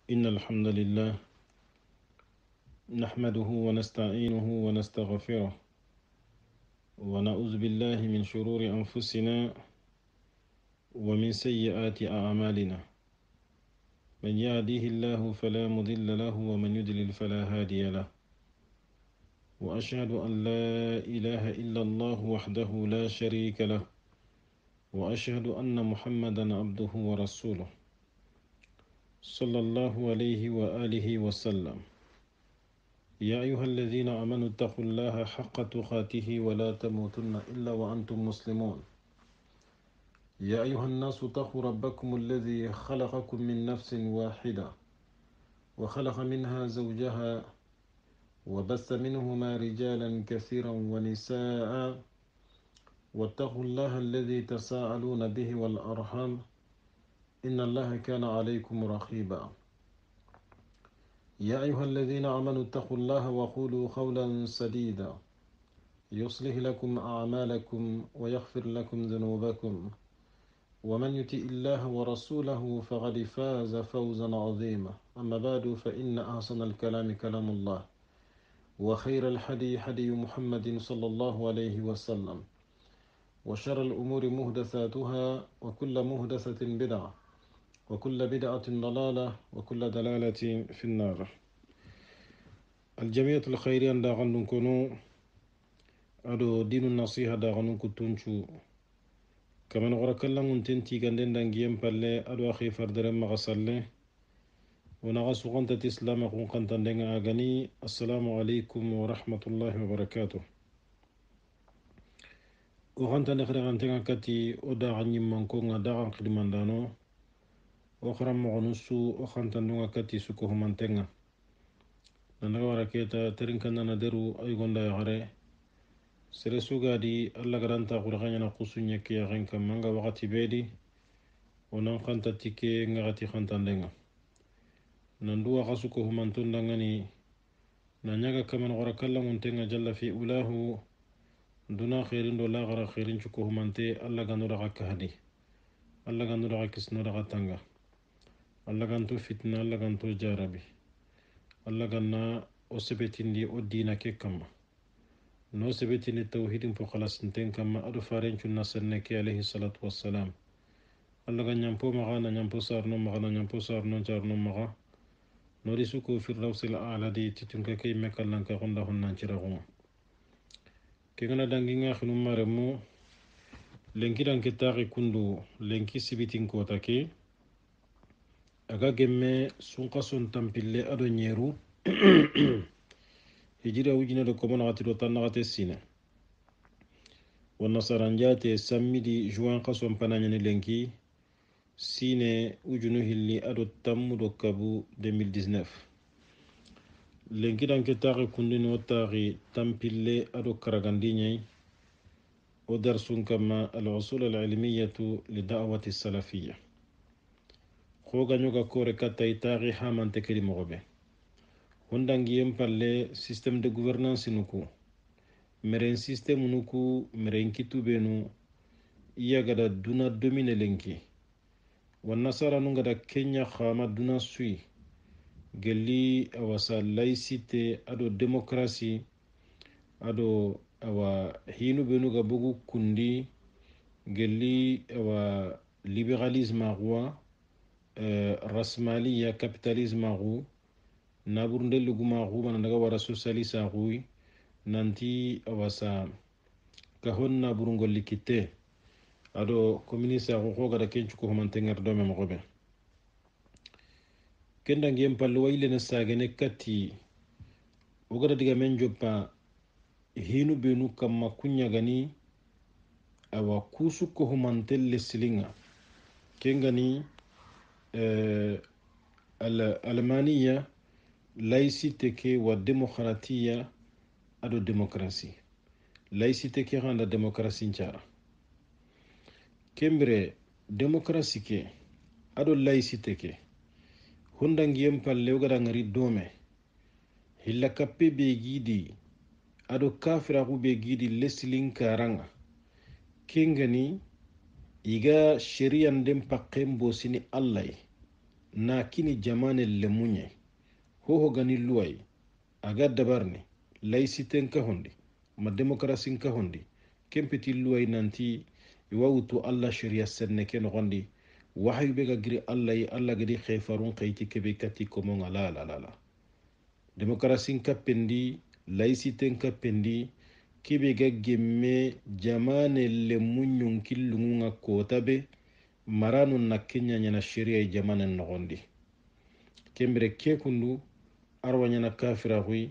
إن الحمد لله نحمده ونستعينه ونستغفره ونعوذ بالله من شرور أنفسنا ومن سيئات أعمالنا. من يهديه الله فلا مضل له ومن يضلل فلا هادي له. وأشهد أن لا إله إلا الله وحده لا شريك له، وأشهد أن محمدا عبده ورسوله صلى الله عليه وآله وسلم. يا أيها الذين آمنوا اتقوا الله حق تقاته ولا تموتن إلا وأنتم مسلمون. يا أيها الناس اتقوا ربكم الذي خلقكم من نفس واحدة وخلق منها زوجها وبث منهما رجالا كثيرا ونساء، واتقوا الله الذي تساءلون به والأرحام إن الله كان عليكم رقيبا. يا أيها الذين آمنوا اتقوا الله وقولوا قولا سديدا يصلح لكم أعمالكم ويغفر لكم ذنوبكم، ومن يطع الله ورسوله فقد فاز فوزا عظيما. أما بعد، فإن أحسن الكلام كلام الله، وخير الحدي حدي محمد صلى الله عليه وسلم، وشر الأمور محدثاتها، وكل محدثة بدعة، وكل بدعة ضلالة، وكل دلالة في النار. الجميع الخير أن داغن كنو أدو دين النصيحة داغن كتونشو كمان غرا كلام تنتي غندن دانجيم بالله أدو أخي فردرم مغسله ونغسو غنت تسلام أخون قنطن دنگا أغني. السلام عليكم ورحمة الله وبركاته. وغنت نخرج غنتنا كتي أدا غني منكو غدا غن خدمان دانو وخرم مغنسو وخنت نوغا كتي سكو همانتنا ننغا وركيتا ترين كنا ندرو أي غندا يغري سرسو غادي ألا غرانتا غرغانيا نقصو نيكي يغن كمانغا وغتي بيدي ونان خانتا تيكي نغتي خانتا دنغا نندوا غسوكو همانتون دنغاني نانيغا كمان غرا كلا منتنغا جل في أولاه دنا خيرين دولا غرا خيرين شكو همانتي ألا غانو رغا كهدي ألا غانو رغا كسنو رغا تنغا ألا غانتو فتنة ألا غانتو جاربي ألا غانا أسبتين دي أدينا كي كما نو سبتين التوحيد فخلاص نتين كما أدو فارين شنا سنكي عليه الصلاة والسلام. ألا غان ينبو مغانا ينبو سارنو مغانا ينبو سارنو جارنو مغا نوري سوكو في الروس الأعلى دي تتنكا كي مكالان كغندا هنان شرغوما كي غنا دانجينا خنو مارمو lenki dan kitaaki kundu lenki sibitin kota ke aga gemme sunka son tampille ado nyeru hijira wujina do komona gati do tan nagate sine wonna saranjate sammidi juin kason pananyani lenki sine ujunu hilli ado tammu do kabu 2019 lenki dan kitaaki kundu no taaki tampille ado karagandi nyai ودرس كما الأصول العلمية للدعوة السلفية خوغا نيوغا كوري كاتا يتاغي حامان تكري مغبي هندانجي يمبالي سيستم دي غوفرنانس نوكو مرين سيستم نوكو مرين كتو بينو إياغادا دونا دومين لنكي والنصارى نونغادا كينيا خاما دونا سوي جلي أواسا لايسيتي أدو ديموكراسي أدو awa hinu benu ga bugu kundi gelli awa liberalisme agwa rasmaliya capitalisme agu naburunde luguma agu bana daga wara socialiste agu nanti awasa kahon naburungo likite ado communiste agu ko gada kencu ko mantenger do mem gobe kenda ngem pallo wayle na sagene kati o gada diga men joppa hinu benu kama kunya gani awa kusu ko humantelle silinga kengani almaniya laïcité ke wa demokratiya ado demokrasi laïcité ke ganda demokrasi ncara kembre demokrasi ke ado laïcité ke hundangiyem palle ugada ngari dome hilla kappe be gidi ado kafira be gidi leslin karanga kengani iga shari'an den pakken bosini allah na kini jamane lemunye hoho gani luwai aga dabarni laiciten ka hondi ma demokrasin ka hondi kempeti luwai nanti iwawutu allah sharia senne ke nogondi wahayu be ga giri allah yi allah gadi khefarun khayti kebe kati komonga la la la la demokrasin ka pendi laiciten ka pendi kebe ga gemme jamane lemunyun killunga kota be maranu na kenya nyana sharia jamane nogondi kembere ke kundu arwa nyana kafira hui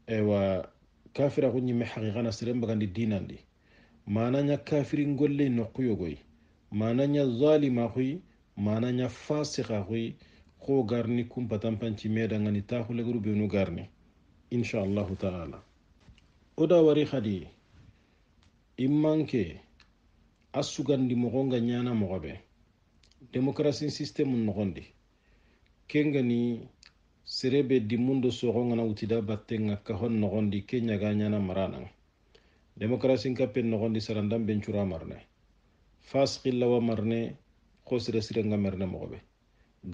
ewa kafira hu ñimme haqiqana serembagandi dinandi mananya kafiri ngolle nokkuyogoy mananya zalima huy mananya fasika huy ko garni kumpatampanci medangani taxuleguru benu garni inchallahu taala oda wari hadi immanke a sugandi mogonga ñana mogoɓe démocratie système nogondi kengani serebe dimmundo soxongana wutida battenga kahon nogondi ke ñaga ñana marananga démocratie kappen nogondi sarandan bencura marne fas xillawa marne xo sire sirenga merne mogoɓe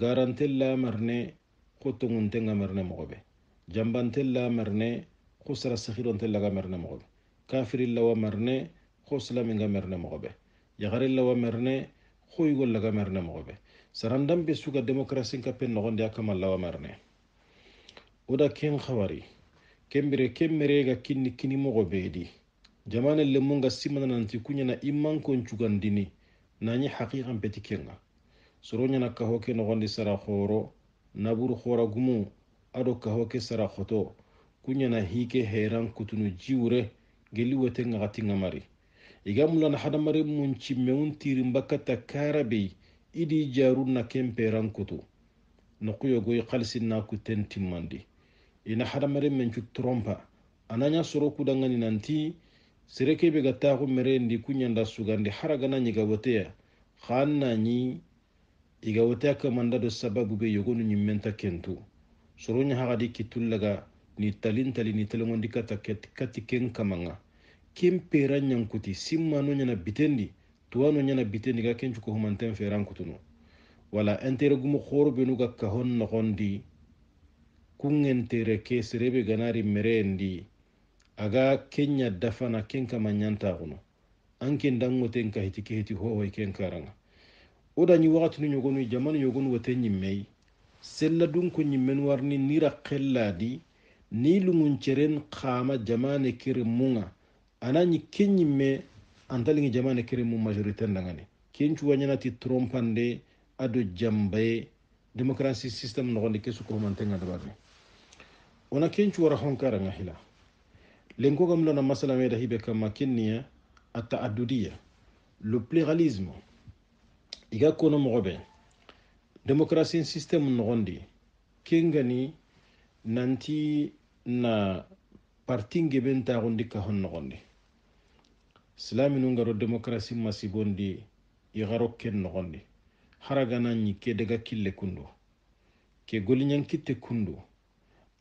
garantella marne xo tonguntenga merne mogoɓe jambantella marne xo sara sexirontellaga merne mogoɓe kafirillawa marne xo silaminga merne mogoɓe yaxarillawa merne xo yugollaga merne mogoɓe sarandan be suga démocratie kappen nogondi a kamallawa marne oda ken xawari kembire kemmerega kinni kini mogo beedi jamane lemunga simana nanti kuñana immankon cugandini nañi haqiqan peti kenga soroñana kaho ke nogondi sara xoro naburu xora gumu ado kaho ke sara xoto kuñana hike heran kutunu jiwure gelli wetenga xatinga mari iga mulana hadamare mun cimmewun tirin bakkata karabey idi jaru na kemperan kutu nokuyogoy xalisin na kuten timmandi ina hadamare mencu trompa ananya soro kudangani nanti sereke be gataxu merendi kuñanda sugandi haragana ñiga woteya xan nañi iga woteya kamanda do sababu be yogonu ñimmenta kentu soro ñaxaxadi kittullaga ni talintali ni telengondi kati ken kamanga ken pera ñankuti simmano ñana bitendi tuwano ñana bitendi ga kencu ko humanten feran kutunu wala intere gumu xoro benuga kahon noxondi kungentere ke serebe ganari merendi aga kenya dafana ken kama ñantaxuno anke dangoten ka hiti ke heti hohoy ken karanga odañi waxatunu ñogonu jamanu ñogonu wote ñimmey sella dun ko ñimmen warni nira xelladi ni lungunceren xama jamane kere munga anañi ken ñimme antalingi jamane kere mu majorité ndangani ken cuwañanati trompande ado jambaye démocratie système noxondi ke sukohumantenga dabarni ona ken cuwara honkaranga hila lenko gam lona masala meda hibe kama kenniya at-ta'addudiya le pluralisme iga kono mogobe démocratie système nogondi kengani nanti na parti ngeben taxundi ka hon nogondi islaminu ngaro démocratie masibondi igaro ken nogondi haragana ñi ke daga kille kundu ke goliñan kitte kundu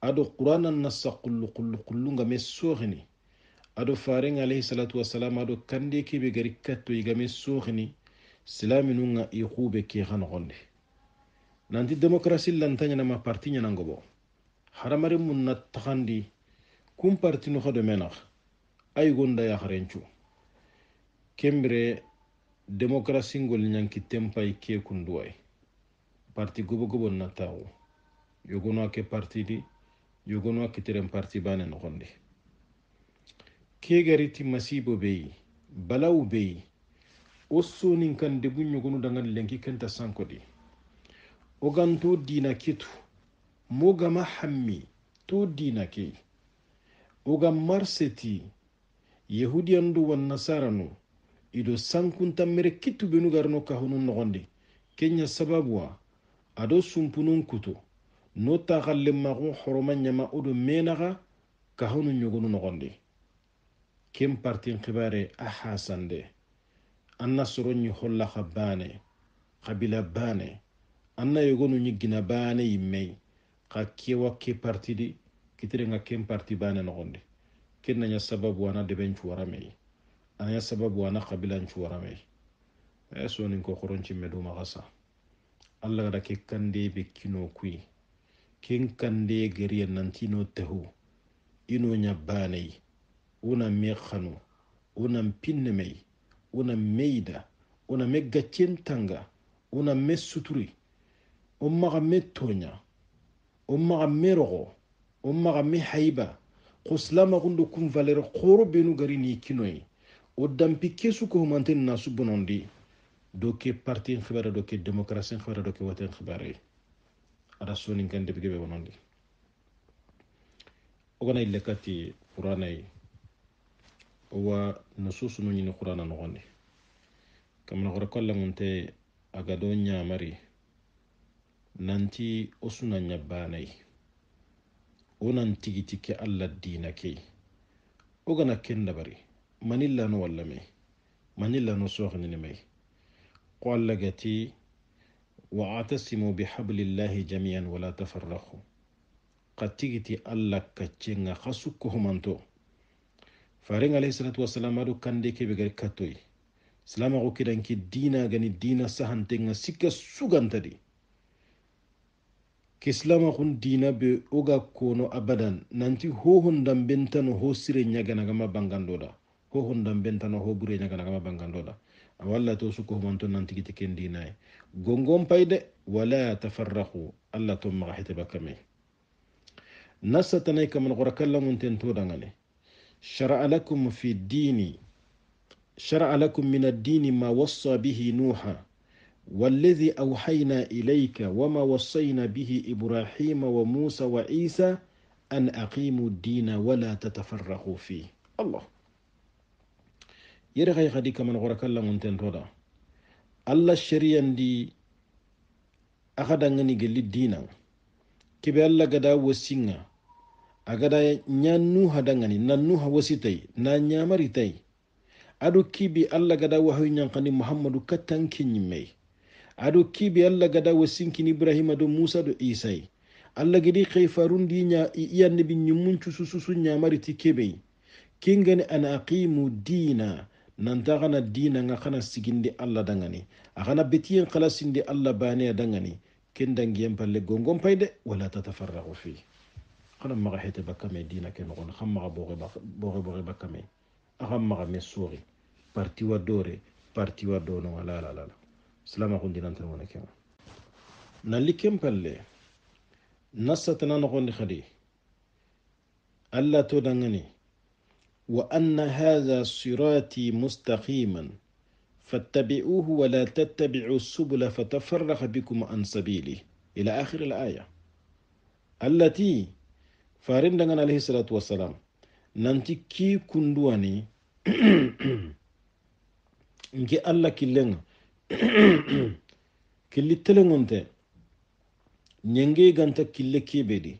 ado qur'anan nassa qullu nga me soxini ado faren alayhi salatu wassalam ado kande kebe gari katto igame soxini silaminu nga i xube ke xanoxonde nanti démocratie lantañanama parti ñanangobo haramari mun na taxandi kum parti no xado menax ay gonda yaxarencu kembire démocratie ngol ñanki tempay ke kunduway parti gobo na taxu yogono ake parti di yogono a kiteren parti bane noxondi ke gariti masibo beyi balawu beyi o sonin kan debu ñogonu dangan lenki kenta sankodi o gan to dina ketu mogama hammi to dina ke o gan marseti yahudiyandu wan nasaranu ido sankunta mere kitu benu garno kahunu noxondi kenya sababuwa ado sumpunun kutu no taxalle maxun xoroma ñama odo menaxa kahunu ñogonu noxondi ken partin xibare a xasande anna soroñi hollaxa bane xabila bane anna yogonu ñi gina bane yimmey xa kewa ke parti di kitirenga ken parti bane noxondi ken naña sababu ana deben cuwaramey anaña sababu ana xabilan cuwaramey sonin ko xoroncimme dumaxa sa Allah da ke kande be kino kui ken kande geriya nantino tehu ino nyabanei una me khanu una pinne mei una meida una me gaccentanga una me suturi o maga me tonya o maga me rogo o maga me haiba ko silama gundo kun valeur khoro benu gari ni kinoyi o dampi kesu ko manten nasu bonondi do ke parti khibara do ke demokrasi khibara do ke waten khibara ada sonin kan debige be bonondi o gana ile kati qur'anai wa nususu no nyini qur'ana no gonde kamna gore kolla munte aga do nyamari nanti osuna nyabanai onan tigiti ke alla dina ke o gana kenda bari manilla no walla me manilla no soxni ni may qalla gati wa'tasimu bihablillahi jami'an wala tafarraqu qatigiti alla kaccenga khasukko humanto faring alayhi salatu wassalam adu kande ke be gar katoy salama ko kidanki dina gani dina sahantenga sikka sugantadi kislama kun dina be oga kono abadan nanti ho hondan bentano ho sire nyagana gama bangandoda ho hondan bentano ho bure nyagana gama bangandoda awalla to suko manton nanti kiti ken dina gongom payde wala tafarraqu alla to magahite bakame nasatana kam qorakalla mun tento dangane shar'a lakum fi dini shar'a lakum min ad-din ma wassa bihi nuha والذي أوحينا إليك وما وصينا به إبراهيم وموسى وعيسى أن أقيموا الدين ولا تتفرقوا فيه الله يرغي غديك من غرك الله منتن تودا الله الشريعة دي أخدنني قل الدين كبي الله قدا وسينا أقدا نانوها دنغني نانوها وسيتي نانيامري تي أدو كيبي الله قدا وحي نانقني محمد كتنكي نمي ado kibi alla gada wasinkin ibrahima do musa do isai alla gidi khayfarundi nya iyanne bi nyumuncu sususu nyamari tikebe kingani ana aqimu dina nanta kana dina nga kana sigindi alla dangani akana betiyen khalasindi alla bane dangani kendangiyem palle gongom payde wala tatafarraqu fi kana maga hete bakame dina ken gon khamma boge bakame akhamma mesuri parti wa dore parti wa dono wala la la silama kundinantan wona kema nalli kempalle nasatana nogondi khadi alla to dangani wa anna hadha sirati mustaqiman fattabi'uhu wa la tattabi'u subula fatafarraqa bikum an sabili ila akhir al-aya allati farin dangan alayhi salatu wassalam nanti ki kunduani nge alla killenga killi telengonte nyenge ganta kille kibedi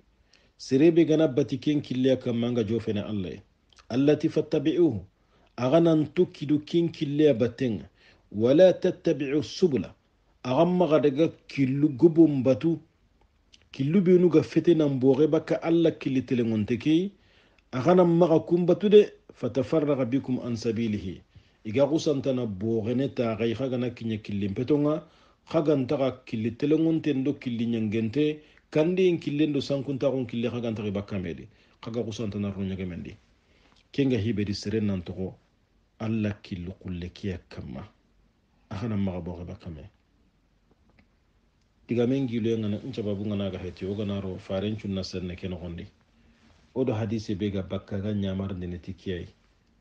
serebe gana batiken kille kamanga jofene allah allati fattabi'uhu aganan tukidu kin kille batenga wala tattabi'u subula agamma gadaga killu gubum batu killu benu ga fetena mbore baka allah killi telengonte ki aganan maga kumbatu de fatafarraqa bikum an sabilihi iga kusantana bogene ta gai khagana kinya killim petonga khaganta killi telengonte ndo killi nyangente kandi en killendo sankunta on kille khaganta ga bakamedi khaga kusantana ronya gemendi kenga hibedi serenan to alla killu kulle kiya kama akhana maga boge bakame diga mengi le ngana nchababu ngana ga heti oganaro farenchu nasenne ken gondi odo hadise bega bakka ga nyamar ne tikiyai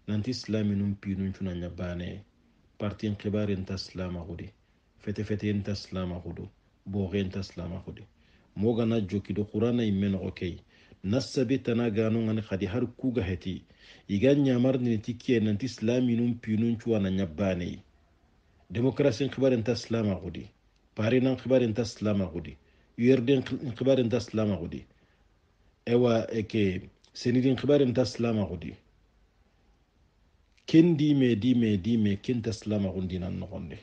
nanti islami num pinun cuna nyabane parti khibar enta islama gudi fete enta islama gudu boge enta islama gudi moga na joki do qur'ana imen okay nasabi tanaganu ngani khadi har kuga heti igan nyamar ni tikiye nanti islami num pinun cuna nyabane demokrasi khibar enta islama gudi pari nan khibar enta islama gudi yerden khibar enta islama gudi ewa eke senidin khibar enta islama gudi ken dime ken taslama gundinan nogonde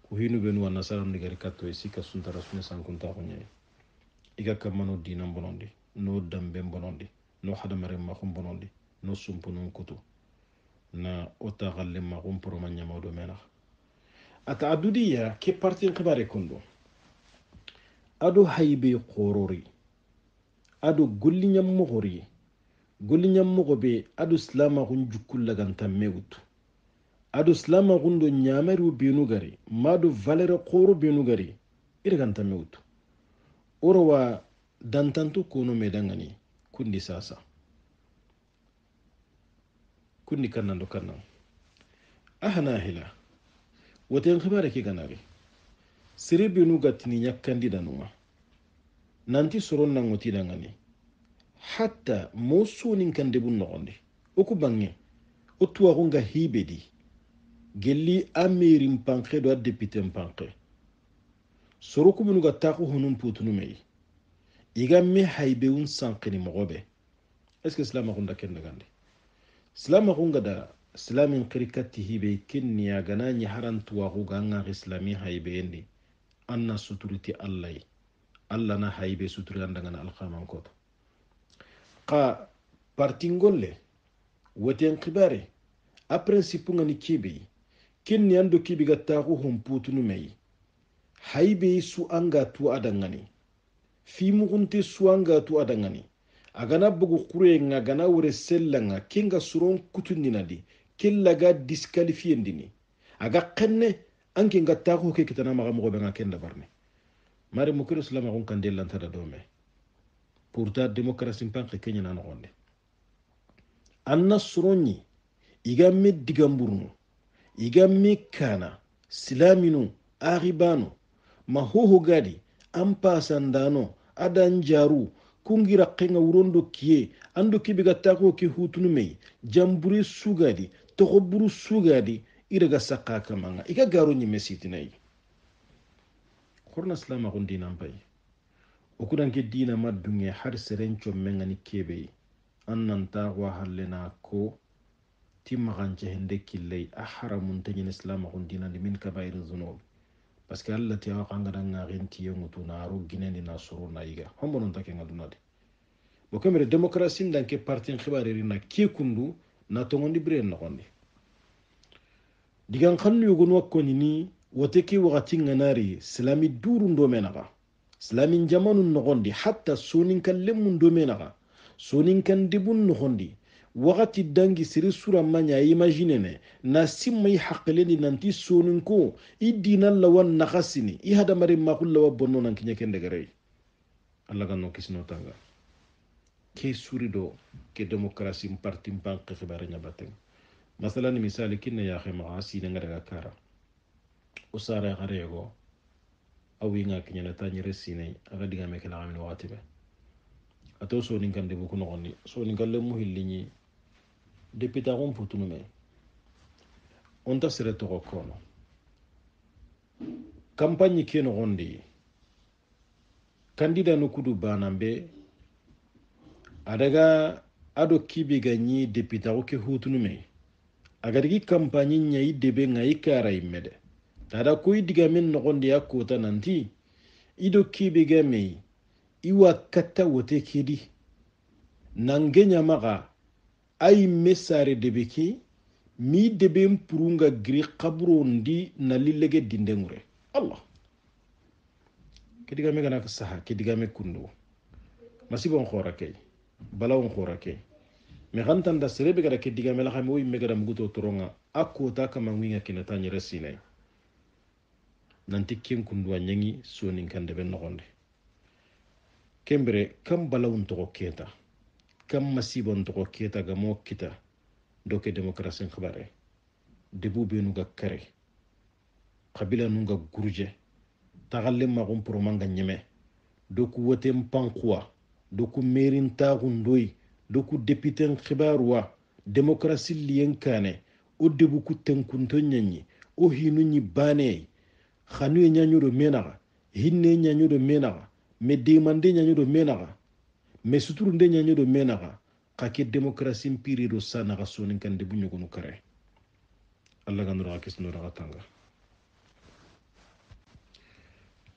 ko hinu benu wana saram digari katto e sika sunta rasune sankunta gonye iga kamano dinan bonondi no dambe bonondi no hadamare ma khum bonondi no sumpunun kutu na ota galle ma khum pro manya mawdo mena ata adudiya ke partin khibare kondo ado haybe qorori ado gollinyam mogori gollinyam mogobe ado islama gun jukulla ganta mewutu ado islama gundo nyamaru benu gari mado valere qoro benu gari ire ganta mewutu orwa dantantu kono medangani kundi sasa kundi kannando kannan ahana hila woten khibare ke ganari sere benu gatini nyakkandi danuma nanti soron nangoti dangani hatta mo sonin kan debun nogondi oku bange o tuwaxunga hibedi gelli amerin panke do a député panke soro kumunu ga taxu hunun putunu mei iga me haybewun sankini mogobe est ce que silamaxunda ken dagandi silamaxunga da silamin xiri katti hibe kenniya gana ñi harantuwaxu ga ngaxi silami haybeyendi an na suturiti allah yi allah na haybe suturi an dangana alxamankoto xa partingolle woten xibare a principe ngani kebe kenni ando kibi ga taxu homputunu mei haybe su anga tu adangani fimugunte su anga tu adangani agana bugu kure nga gana wure sellanga kenga suron kutundinadi kellaga disqualifiendini aga qenne anke nga taxu ke kitana maga mogo benga kenda barne mari mukiro salama gon kan delanta da dome pourtant démocratie panke kenya na nogonde anna suronni iga me digamburnu iga me kana silaminu aribano ma hoho gadi an pasandano adan jaru kungira kenga wurondo kiye ando kibiga tako ke hutunu mei jamburi sugadi tokoburu sugadi iraga sakka kamanga iga garo nyi mesitinai korna salama gon dinan bai okudanke dina madunge har serencho mengani kebe annan tawa hallena ko timmaxance hende killey a haramun teñen islam axun dinandi min kabair zunub parce que allah ti awa xangada ngaxin tiyenŋutu naaro ginendi na soro na yiga hombononta kenga dunadi bo kemere démocratie ndanke partin xibareri na ke kundu na toŋondi biren noxondi digan xannu yogon wakkonini wote ke waxati ŋanari silami duru ndome naxa silami jamanu noxondi hatta soninkan lemmu ndome naxa soninkan debun noxondi wakati dangi siri sura manya imagine ne na simma i haqqelendi nanti sonin ko i dinan lawan nakasini i hadamari makul lawa bonno nan kinya kende gare Allah ga no kisno tanga ke suri do ke demokrasi parti mpanke khibare nya bateng masalan misali kinne ya khema asi ne ngada kara usara garego awi nga kinya na tanyi resine aga diga me kala amin watibe ato sonin kan debu kuno onni sonin kan le muhillinyi député on putunu me on ta sere to kono campagne ke no gondi candidat no kudu banambe adaga ado kibi ganyi député o ke hutunu me agadigi campagne nyai debe ngai kara imede tada koy diga men no gondi akota nanti ido kibi game iwa kata wote kedi nangenya maga ay mesare debeki mi debem purunga gri qabro ndi na lillege dindengure allah kidiga me gana saha kidiga me kundu masibon khora kay balawon khora kay me gantan da serebe gara kidiga me la xame woy me gara muguto toronga akota kama winga kinata ni resine nanti ken kundu anyangi sonin kan debe nogonde kembere kam balawun to keta kam masibon to keta ga mo kita doke demokrasi khibare debu benu ga kare qabila nu ga gurje tagalle ma gon pro manga nyeme doku wote mpanqwa doku merin tagundoy doku député khibarwa demokrasi liyen kane o debu ku tenkunto nyanyi o hinu nyi bane khanu nyanyu do menaga hinne nyanyu do menaga me demande nyanyu do menaga me suturu nde nyanyu do menaga kake demokrasi mpiri do sana ga sonin kan debu nyugunu kare Allah ga nura kis nura tanga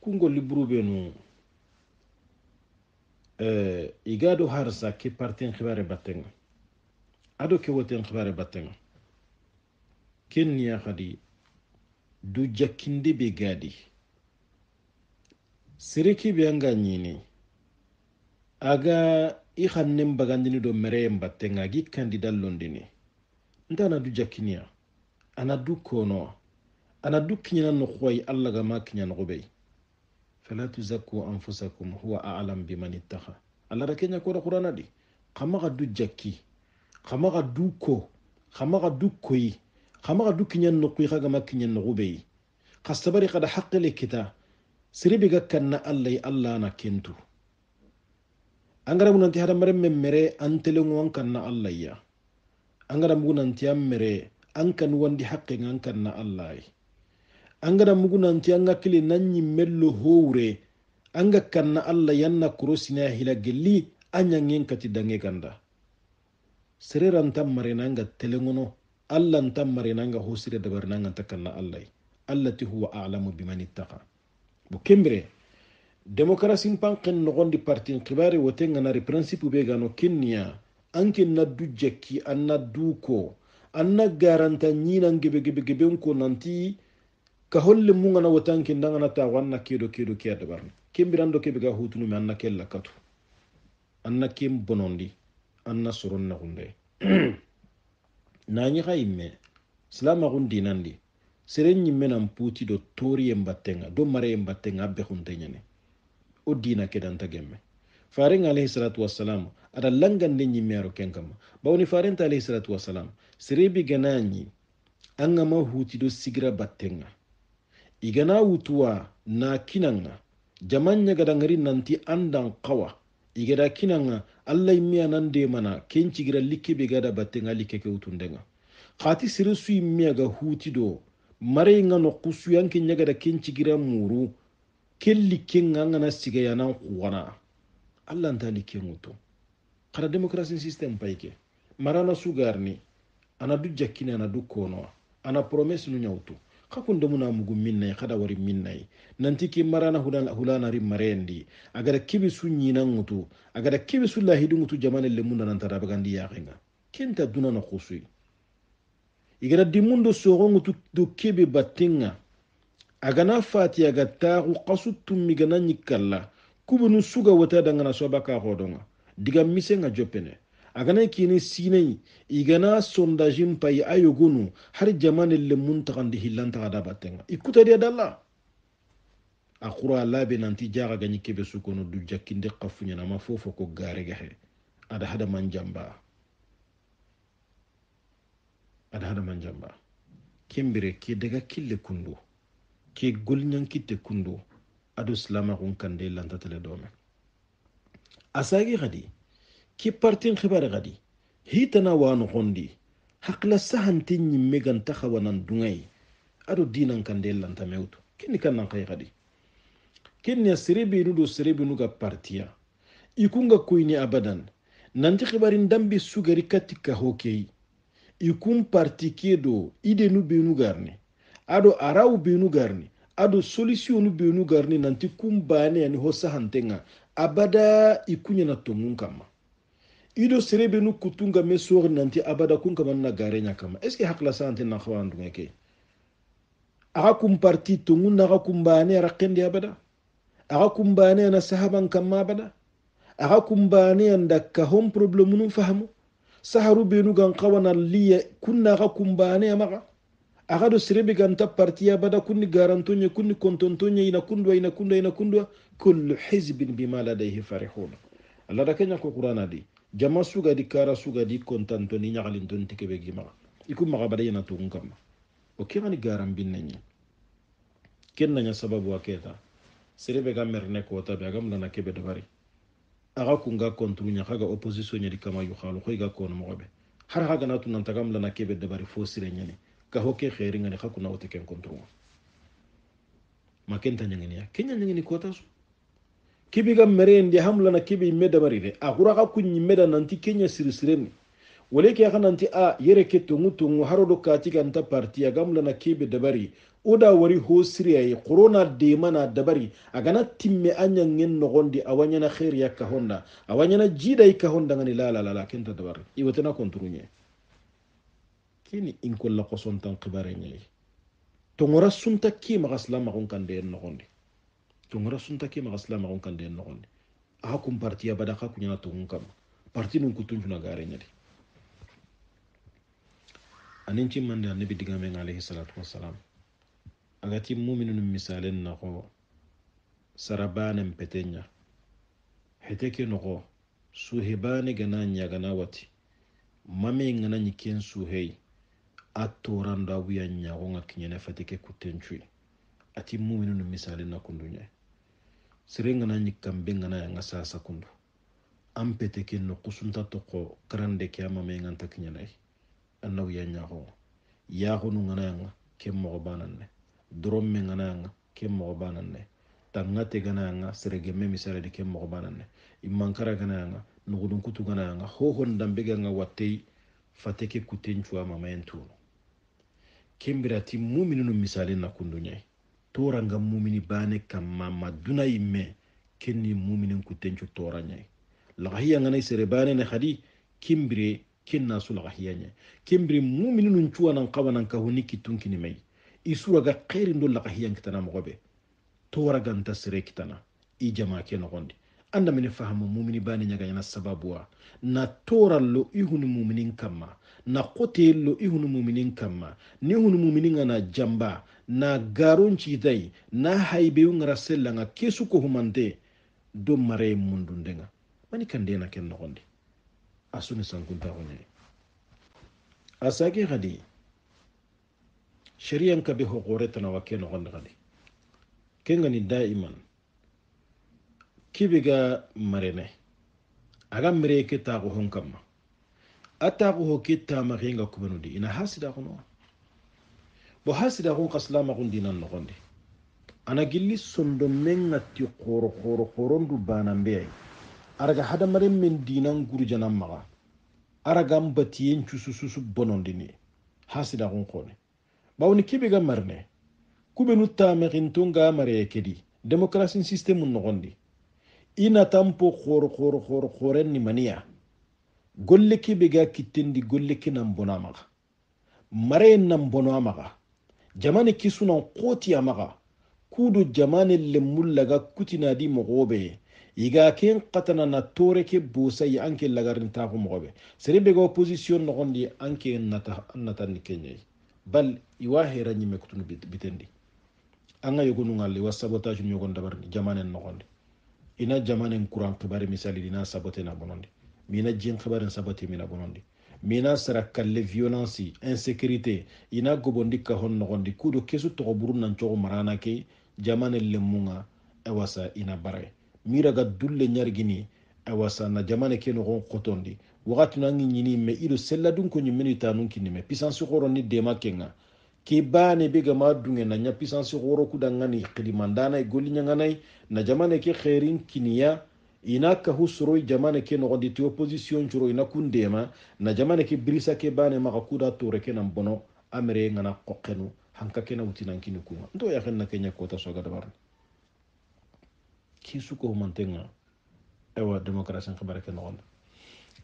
kungo libru benu igado harsa ke partin khibare batenga ado ke woten khibare batenga ken niya khadi du jakkinde be gadi sereke be anga nyini aga i xannen bagandini do mereyen battenga gi candidat londini nta ana du jakkiniya ana du kono ana du kiñana noxoyi allah ga ma kiña noxoɓey fala tuzakku anfusakum huwa alam biman ittaha allah da kenya kora qur'ana di xamaxa du jakki xamaxa du ko xamaxa du koyi xamaxa du kiñan noxuyi xa gama kiñan noxuɓey xa sabari xada xaqele kita siribi ga kanna allah yi allah na kentu angara munanti hada mare memere an telengo an kanna allah ya angara mugunanti an mere an kan wandi haqqe an kanna allah yi angara mugunanti an akili nan mello howre anga kanna allah yanna kurosina hila gelli anyangen kati dange ganda sereran tammare nanga telengono allah tammare nanga hosire dabar nanga takanna allah yi allati huwa a'lamu biman ittaqa bo kembere demokrasi panken nogondi parti khibare wote nganari principe be gano kenya anke na du jakki anna du ko anna garanta nyina gebe ko nanti ka holle mu ngana wotanke ndangana ta wanna kedo ke dabar kembirando kebe ga hutunu mi anna kella katu anna kem bonondi anna soron na hunde nani khayme salama gundi nandi serenyi menan puti do tori embatenga do mare embatenga be huntenyane o dina kedanta gemme faren alayhi salatu wassalam ada langande nyimmero kenkama bawni faren ta alayhi salatu wassalam serebi ganani anga ma huti do sigira battenga igana wutuwa na kinanga jamanya gada ngari nanti andan qawa igada kinanga allah miya nan de mana kenci gira likke gada battenga likke ke utundenga khati sirisu miya ga huti do mare ngano kusu yanke nyaga da kenci gira muru kelli kenga ngana siga yana wana allah nta likke muto kada demokrasi system paike marana sugarni ana du jakkina ana du kono ana promesse nu nyawtu kakunde muna mugu minnay kada wari minnay nanti ki marana hulana ri marendi agada kibi su nyina ngutu agada kibi su lahidu ngutu jamane le munda nan tada bagandi yaxenga kenta duna na khusui igada dimundo sogo ngutu do kibi batinga agana fati aga taxu qasu tummi gana nyikalla kubunu suga wata dangana sobaka hodonga diga misenga jopene agana kini sinai igana sondajin pay ayogunu har jamane le muntakandi hillanta ada batenga ikuta dia dalla akura labe nanti jaga ganyi kebe sukono du jakkinde qafunya na mafofo ko gare gahe ada hada manjamba kembere ke daga kille kundu ke golnyan kitte kundu adu salama kun kande lanta tele dome asagi gadi ki partin khibare gadi hitana wanu hondi hakla sahantin nyimme gan takhawanan dungay ado dinan kande lanta mewtu kini kannan kay gadi kinni siribi nuga partiya ikunga kuyni abadan nanti khibarin dambi sugari katika hokey ikun parti kedo ide nu benu garni ado araw benu garni ado solution nu benu garni nanti kumbane ani hosa hantenga abada ikunya na tomun kama ido serebe nu kutunga mesor nanti abada kun kama na garenya kama est ce que hakla sante na khwandu ngeke aga kum parti tomun na kumbane rakende abada aga kumbane na sahaban kama abada aga kumbane ndaka hom problem nu fahamu saharu benu gan qawana liya kunna ga kumbane amaga agado sirebe ganta partiya bada kunni garantonye kunni kontontonye ina kundwa kullu hizbin bima ladayhi farihun Allah da kenya ko qur'ana di jama suga di kara suga di kontanto ni nyagalin ton tikebe gima ikum maga bada yana to ngam o kemani garam binni kenna nya sababu waketa sirebe ga merne ko tabe gam lana kebe dabari aga kunga kontrunya kaga opposition nya di kama yu khalu khoy ga kono mobe har haga natu nan tagam lana kebe dabari fo sire nyane ka hoke khairi ngani khakuna wote ken kontru makenta nyangeni ya kenya nyangeni ko tasu kibi ga merende hamla na kibi meda bari de agura ka kunyi meda nanti kenya sirisireni wale ke kana nanti a yere ke tungu harodo katika nta parti ya gamla na kibi dabari oda wari ho siriya yi corona de mana dabari agana timme anyangen nogondi awanyana khair yakka honda awanyana jida yakka honda ngani la kenta dabari iwatana kontrunye kini in kolla qoson tan qibare nyai tongora sunta ki maga islam magun kan de nogondi tongora sunta ki maga islam magun kan de nogondi aha kum parti ya bada ka kunya tongun kam parti nun kutun juna gare nyadi anin cimmande annabi digamen alayhi salatu wassalam agati mu'minun misalen nako sarabanen petenya heteke noko suhebane gana nyagana wati mame ngana nyiken suhei atoranda wiya nyago nga kinyene fatike kutenchui ati mu'minun misalen na kundunya sirenga na nyikambe ngana ya ngasa sakundu ampeteke no kusunta toko karande kiyama me nganta kinyenai annaw ya nyago yago nu ngana ya kem mo bananne drom me ngana ya kem mo bananne tangate gana ya serege me misale de kem mo bananne imankara gana ya nugudun kutu gana ya ho ndambe ga watei fateke kutenchu ama mentu kembirati mu'minun misale na kundunya toranga mu'mini bane kamma maduna imme kenni mu'minin kutenchu toranya lagahiya ngana sere bane ne khadi kimbire kinna su lagahiya nya kimbire mu'minun chuwa nan qabanan ka honi kitun kini mai isura ga khairin do lagahiya kitana mogobe tora ganta sere kitana I jama ke no gondi anda mini fahamu mu'mini bane nya ga sababuwa na tora lo ihunu mu'minin kamma na kote lo ihunu mu'minin kamma ni hunu mu'minin na jamba na garon citai na haibe ngara sella nga kesu ko humante do mare mundundenga mani kandena ken nogondi asuni sankunta gone asagi gadi shari'an ka be hokore tana wake nogondi gadi kengani daiman kibiga marene aga mere ke ta go honkama ata go hokita ma genga kubenudi ina hasida gono bo hasida gon qaslama gon dinan nogondi ana gilli sondo menga ti khoro ndu banambe araga hadamaren men dinan gurjanan maga araga mbatiyen cusususu bonondini hasida gon kone bawni kibe ga marne kube nu tamekintunga mare kedi demokrasi system nogondi ina tampo khoro ni mania golle kibe ga kitindi golle kinan bona maga mare nan bona maga jamane kisuna qoti amaga kudu jamane le mullaga kutina di mogobe iga ken qatana na tore ke bosa yi anke lagarin ta ko mogobe serebe go opposition no gondi anke nata ni kenyai bal iwa hera nyi mekutun bitendi anga yogonu ngalle wa sabotage nyogon dabar jamane no gondi ina jamane kuran khibari misali dina sabote na bonondi mina jin khibarin sabote mina bonondi mina sara kalle violence insécurité ina gobondi ka hon no gondi kudo kesu to burun nan to marana ke jamane lemunga awasa ina bare mira ga dulle nyargini awasa na jamane ke no gon khotondi wakati na nyini me ido sella dun ko nyimini tanun kinni me puissance khoro ni de makenga ke bane be ga madunge na nya puissance khoro ku dangani khidimandana e golli nyanganai na jamane ke khairin kiniya ina ka husroi jamane ke no gondi ti opposition juro ina kundema na jamane ke brisa ke bane maka kuda tore ke nan bono amere ngana qokkenu hanka ke na utinan kini kuma ndo ya khenna kenya kota soga dabar kisu ko mantenga ewa demokrasi khabare ke no gondi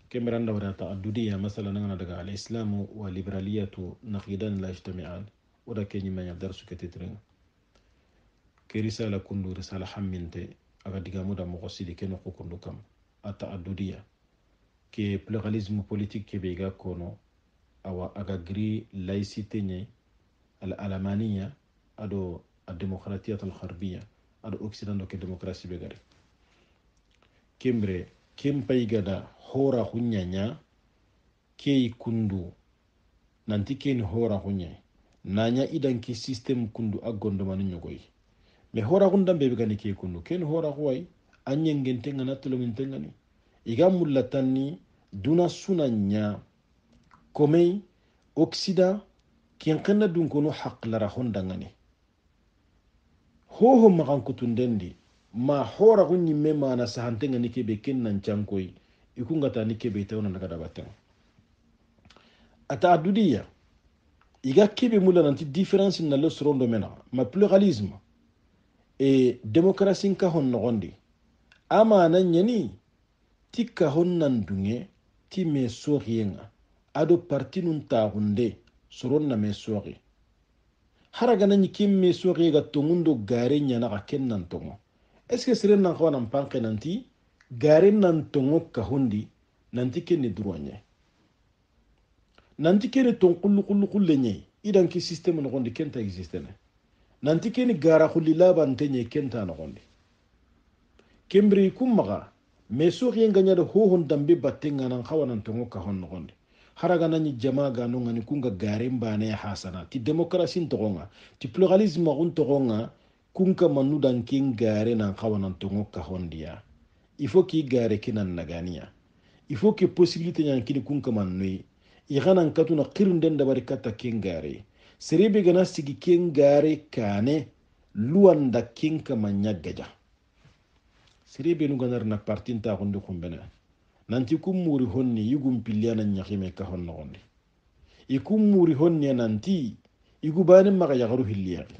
كمران دورة تعددية مثلا أنا دقا الإسلام والليبرالية نقيدان لا يجتمعان ودا كيني ما يدرسو كتترين كرسالة كندو رسالة حمينتي أغا دقا مودا مغسيدي كنو كندو كم التعددية كي بلغاليزم بوليتيك كي بيغا كونو أو أغا غري لايسيتي ني الألمانية أدو الديمقراطية الغربية أدو أكسيدان كي ديمقراسي بيغاري كمري kem paigada hora hunyanya kei kundu nanti ken hora hunya nanya idan ki system kundu agondo manu nyogoy me hora hunda bebe gani kei kundu ken hora huwai anyengen tenga natolo min tengani iga mullatani duna sunanya komei oksida ken kenna dun kono haqlara honda ngani hoho makan kutundendi ma hora kunni me mana sahantenga ni kebe kennan chankoi ikunga ta ni kebe tawna daga dabatan ata adudiya iga kebe mula nanti difference na lo srondo mena ma pluralisme e démocratie ka hon nogondi ama nan nyani tikka honnan dunge ti me sorienga ado parti nun ta hunde soronna me sori haraga nanyi kimme soxe ga tongundo gare nyana ga kennan tongo est ce que seren nan xawana panke nanti gare nan tongo ka hondi nanti kenni droit nanti keni ton kullu nye idan ki système no gondi kenta existene nanti keni gara khulli labante nye kenta no gondi kembri kummaga me soxi nganya do ho hon dambe battenga nan xawanan tongo ka hon no gondi haraga nani jama ga no ngani kunga gare mbane hasana ti démocratie ntogonga ti pluralisme gun togonga kunka manu dan kin gare nan xawanan tongo ka hondiya il faut ki gare kinan naganiya il faut que possibilité nyan kini kunka manui iganan katuna qirunden dabari kata ken gare serebe gana sigi ken gare kane luanda kinka manyagaja serebe nu ganar na partinta gondi kumbena nanti kumuri honni yugum piliana nyakime ka honno gondi ikumuri honni nanti igubani maga yagaru hilliyaki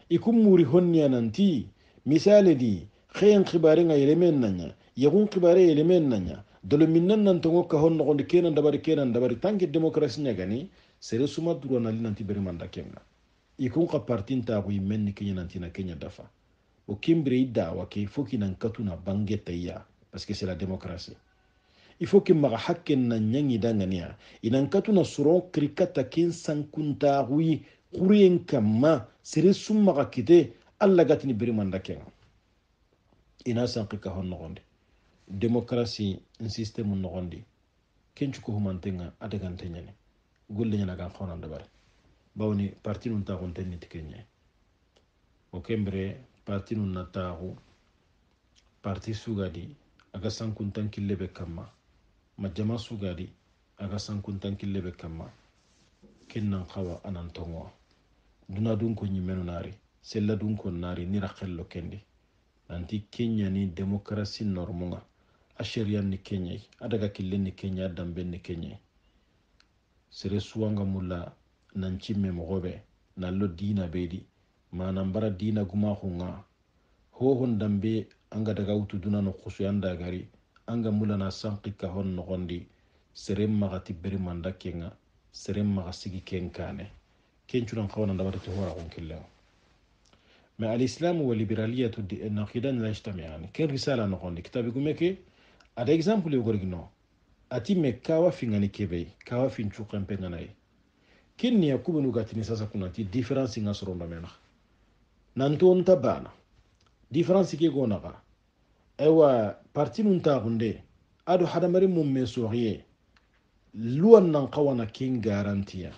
ikumuri honni nanti misale di khayen khibare nga elemen nanya yagun khibare elemen nanya dolo minnan nan tongo ka honno gondi kenan dabari tanki demokrasi nyagani sere suma duro na linanti beri manda kenga ikun ka partinta ko imenni kenya nanti na kenya dafa o kimbre ida wa ke foki nan katuna bangeta ya parce que c'est la démocratie il faut que maga hakken na nyangi dangania inan katuna suro krikata ken sankunta wi kurien kama sere summa ga kite alla gatini beri manda kenga ina sanki ka honno gondi démocratie un système nogondi kencu ko humantenga adagante nyane golle nyana ga khona ndabare bawni parti nun ta gonten ni tikenye o kembre parti nun na tahu parti sugadi aga sankuntan killebe kamma majama sugadi aga sankuntan killebe kamma kennan khawa anan tongo duna dun ko nyimenu nari sella dun ko nari ni rakhello kendi nanti kenya ni démocratie normunga asherian ni kenya adaga killen ni kenya damben ni kenya sere suwanga mulla nan cimme mogobe na lo dina bedi manan bara dina guma hunga ho hon dambe anga daga utu duna no khusu yanda gari anga mulla na sanki ka hon no gondi sere magati beri manda kenga sere magasigi kenkane kenchuran khawna ndabata to hora gon killew ما الإسلام والليبرالية الناقضان لا يجتمعان كان رسالة نقول كتاب يقول مكي هذا إكزامبل يقول لنا أتي مكاوا في غني كبي كاوا في نشوكم بيناي كن يكون نقاتني ساسا كناتي ديفرنس نصرون دمنا نانتون تبانا ديفرنس كي غونغا أيوا بارتي نونتا غندي أدو حدا مري ممسوريه لوان نانقوانا كين غارانتيا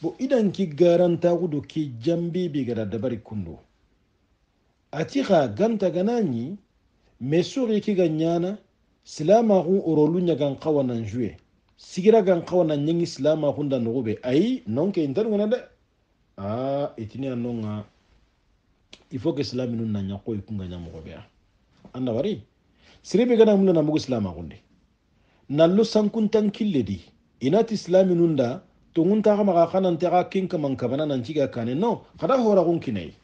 bo idan ki garanta gudu ki jambi bi gada dabari kundu atiga ganta ganani mesuri ki ganyana silama hu orolu nyagan qawana njue sigira gan qawana nyangi silama hunda nobe ai nonke intar ngana de etini anonga il faut que islam nun nanya ko ikunga nyamo be anda wari sirebe gana mun na mugu silama hunde nallo sankuntan killedi inati islam nunda tungunta kama ka kanan tega kinka man kabana nan ciga kane no kada hora gun kinai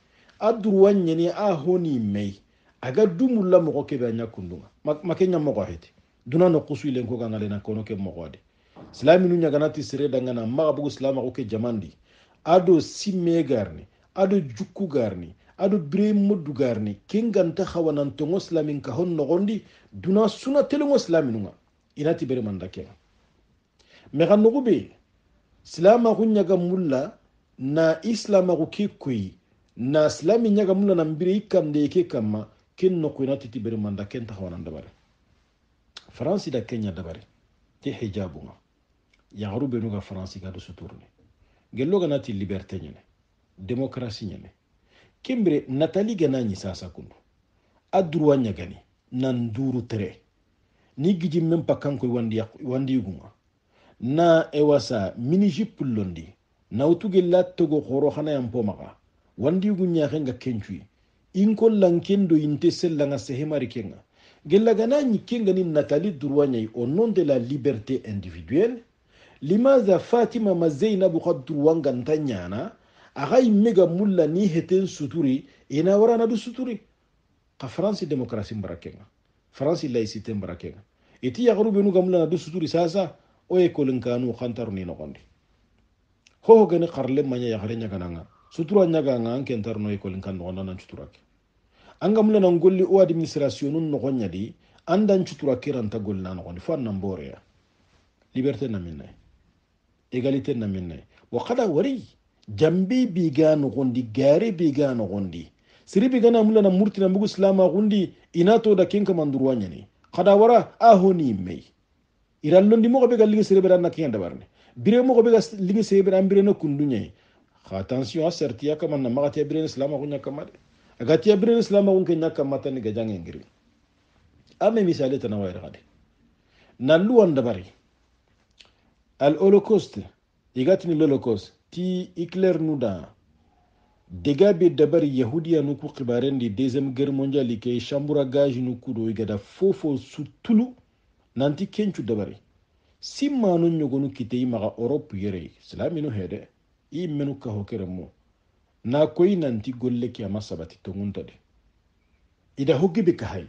adruwan nyani a honi mai aga dumulla mo ke ba nyakundunga makenya mo hete duna no kusu ile ko gangale na kono ke mo gode islami nu nyaga nati sire danga na ma bugu islama ko ke jamandi ado simme garni ado jukku garni ado bre moddu garni kinganta khawanan to islamin ka hon no gondi duna suna telu islaminunga inati bere mandake me kan no be silama kunyaga mulla na islama kukikui na islami nyaga mulla na mbiri ikande ke kama kinno kuina titi beri manda kenta hawana dabare Faransi da Kenya dabare ti hijabunga ya garube nuga Faransi ga do suturni gello ga nati liberté nyene démocratie nyene kimbre natali ganani sasa kundu adruwa nyagani nan duru tere ni giji mempa kanko wandi gunga na ewasa miniji pullondi na utuge lattogo khoro khana yampo maka wandi gunya khenga kenchui inko lankendo inte sellanga sehemari kenga gella ganani kenga ni natali durwanya au nom de la liberté individuelle limaza fatima mazainab qadruwanga ntanyana agay mega mulla ni heten suturi ina warana du suturi ka France démocratie mbarakenga France laïcité mbarakenga eti ya garu benu gamula na du suturi sasa o e kolin kanu khantar ni nogondi ho gani kharle manya ya harenya kananga sutura nyaga nga anke ntarno e kolin kan no nan sutura ke anga mun nan golli o administration nun no gonya di andan sutura kiran ta golna no ni fan nan bore ya liberté na minna égalité na minna wa kada wari jambi bi ga no gondi gare bi ga no gondi siri bi gana mun na murtina mugu islama gondi inato da kinka mandurwanya ni kada wara ahoni mei irallondi mo be galli siri be na kiyanda barne bire mo be ga lingi siri be ambire no kundunye attention certia kama na magati bire islama gonya kamade agati bire islama gon kenya kamata ni gajange ngiri ame misale tan wayra gade nallu wanda bari al holocaust igatini l'holocaust ti Hitler nuda dega be dabari yahudiya nuku kibarendi deuxième guerre mondiale ke shambura gaji nuku do igada fofo sutulu nanti kencu dabari simmanu nyogonu kite imaga Europe yere islaminu hede i menu ka hokere mo na koy nanti golle ki ama sabati tongunta de ida hogibe ka hay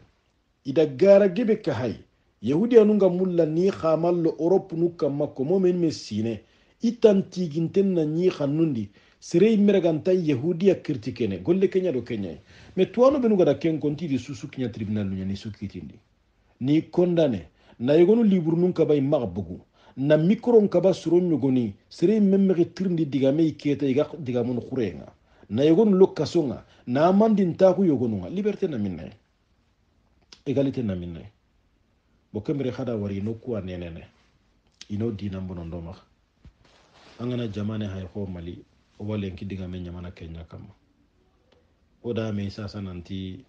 ida gara gebe ka hay yahudiya nunga mulla ni khamallo Europe nuka makko momen mesine itanti ginten na ni khanundi sere meraganta yahudiya kritikene golle kenya do kenya me tuano benu gada ken konti di susu kenya tribunal ni sukitindi ni condamné na yegonu liburu nun kaba magbugu na mikron kaba suro nyogoni sere memmere tirndi digame iketa iga digamun khurenga na yegonu lokasonga na amandin taku yogonunga liberté na minna égalité na minna bo kemre khada wari no kuwa nenene ino dina mbono ndoma angana jamane hay ko mali o walen ki digame nyamana kenya kama oda me sasa nanti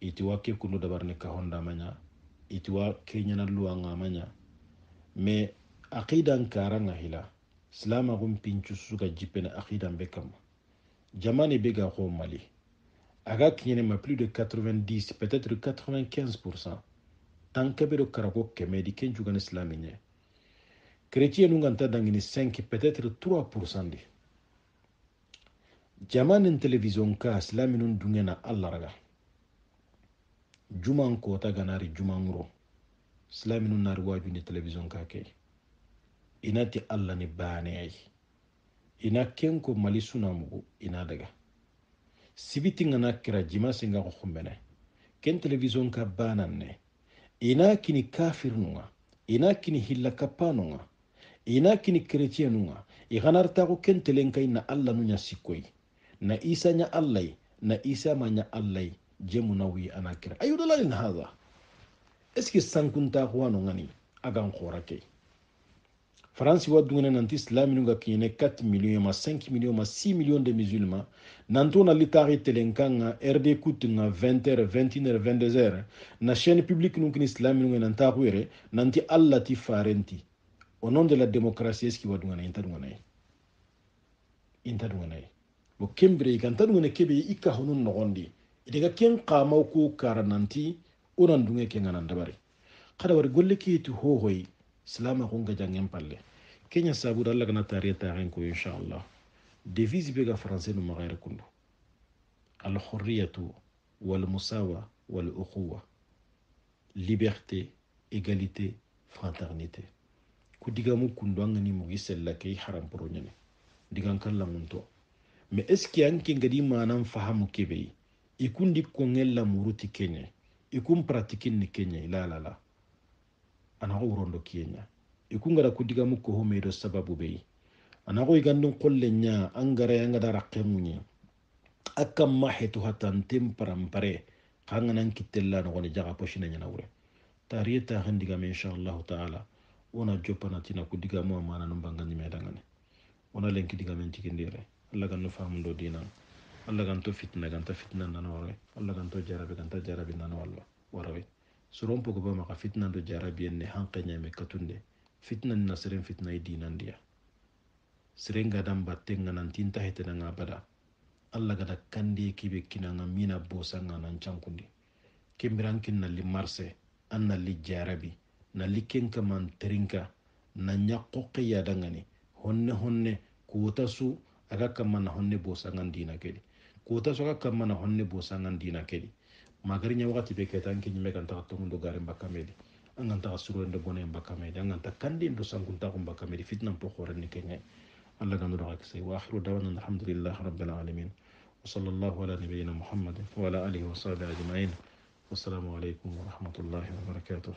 iti wake kunu dabarne ka honda manya iti wa kenya na luanga manya me aqidan karanga hila islama gum pinchu suga jipena aqidan bekam jamani bega ko mali aga kinyene ma plus de 90 peut-être 95% tankabero karako kemedi kenju gan islamigne chrétien nunganta dangini 5 peut-être 3% di jamani television ka islaminun dungena allah raga juman kota ganari juman ro islaminun nari waju ni television ka ke inati allah ni bane ay ina kenko mali sunamugo ina daga sibiti ngana kira jima singa ko khumbene ken television ka bananne ina kini kafir nunga ina kini hilla kapanunga ina kini chrétien nunga iganarta ko ken telenka ina allah nunya sikoy na isa nya allah na isa manya allah jemu nawi anakira ayudalin hada eski sankunta khwano ngani agan khorake France wadungene nanti islami nunga kine 4 millions ma 5 millions ma 6 millions de musulmans nanto na litari telenkanga RD kutunga 20h 21h 22h na chaîne publique nunga islami nunga nanta khwere nanti Allah ti farenti au nom de la démocratie eski wadungana intadungana bo kembre kan tadungana kebe ikka honun nogondi idega ken qama ko karananti onan dunge ken ngana dabari kada war golle ki tu hohoy salama ko nga jangen palle kenya sabu dalla kana tariyata ren ko inshallah devise bega français no magayra kundu al hurriyatu wal musawa wal ukhuwa liberté égalité fraternité ku digamu kundu angani mu gisella kay haram pro nyane digan kala munto mais est ce que anki ngadi manam fahamu kebe ikundi ko ngella muruti kenya ikum pratiquer ni kenya la ana ko rondo kenya ikungara kudiga mukko homedo sababu be ana ko igandun qollenya angara yanga dara qemunye akam mahetu hatan temparam pare kanganan kitella no goni jaga poshina nyana wure tariyata handiga me inshallah taala ona jopana tina kudiga mo amana no bangani medangane ona lenki diga men tikindire Allah ganno famundo dina Allah ganto fitna ganta fitna nanore Allah ganto jarabe ganta jarabe nanwallo warawe surompo ko ba maka fitna do jarabi enne hankanya me katunde fitna na seren fitna dinandia serenga dam battenga nan tinta hetena ngabada Allah gada kandi kibe kinanga mina bosanga nan chankundi kembirankin na li marse anna li jarabi na likenka man terinka na nyaqoqi ya dangani honne kuota su aga kamana honne bosanga dina kedi kuota su aga kamana honne bosanga dina kedi magarinya wakati be ketan ki nyime kan ta to ndo gare mbakamedi angan ta suru ndo gone mbakamedi angan ta kandi ndo sangunta ko mbakamedi fitna po khore ni kenya Allah gandu daga kise wa akhiru dawana alhamdulillahi rabbil alamin wa sallallahu ala nabiyyina muhammadin wa ala alihi wa sahbihi ajma'in wassalamu alaikum wa rahmatullahi wa barakatuh.